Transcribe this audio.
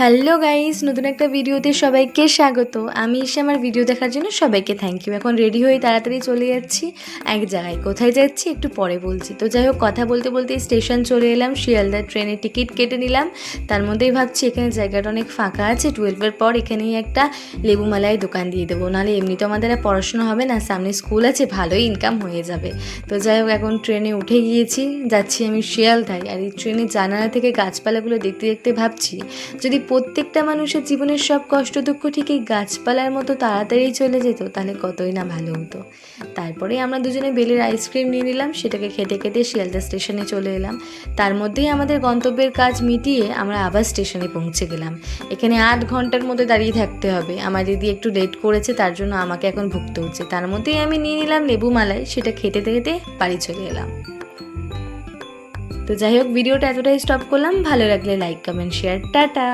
Hello guys, নতুন একটা ভিডিওতে সবাইকে স্বাগত। আমি এসে আমার ভিডিও দেখার জন্য সবাইকে থ্যাংক ইউ। এখন রেডি হয়ে তাড়াতাড়ি চলে যাচ্ছি এক জায়গায়। কোথায় যাচ্ছি একটু পরে বলছি। তো যাই হোক, কথা বলতে বলতে স্টেশন চলে এলাম। শিয়ালদার ট্রেনের টিকিট কেটে নিলাম। তার মধ্যেই ভাবছি এখানে জায়গাটা অনেক ফাঁকা আছে, 12-এর পর এখানেই একটা লেবু মালাই দোকান দিয়ে দেবো। নাহলে এমনি তো আমাদের আর পড়াশোনা হবে না, সামনে স্কুল আছে, ভালোই ইনকাম হয়ে যাবে। তো যাই হোক, এখন ট্রেনে উঠে গিয়েছি, যাচ্ছি আমি শিয়ালদায়। আর এই ট্রেনের জানালা থেকে গাছপালাগুলো দেখতে দেখতে ভাবছি, যদি প্রত্যেকটা মানুষের জীবনের সব কষ্ট দুঃখ ঠিক এই গাছপালার মতো তাড়াতাড়ি চলে যেত, তাহলে কতই না ভালো হতো। তারপরে আমরা দুজনে বেলের আইসক্রিম নিয়ে নিলাম, সেটাকে খেতে খেতে শিয়ালদা স্টেশনে চলে এলাম। তার মধ্যেই আমাদের গন্তব্যের কাজ মিটিয়ে আমরা আবার স্টেশনে পৌঁছে গেলাম। এখানে 8 ঘন্টার মধ্যে দাঁড়িয়ে থাকতে হবে। আমার দিদি একটু লেট করেছে, তার জন্য আমাকে এখন ভুগতে হচ্ছে। তার মধ্যেই আমি নিয়ে নিলাম লেবু মালাই, সেটা খেতে খেতে বাড়ি চলে এলাম। তো যাই হোক, ভিডিওটা এতটাই স্টপ করলাম। ভালো লাগলে লাইক, কমেন্ট, শেয়ার। টাটা।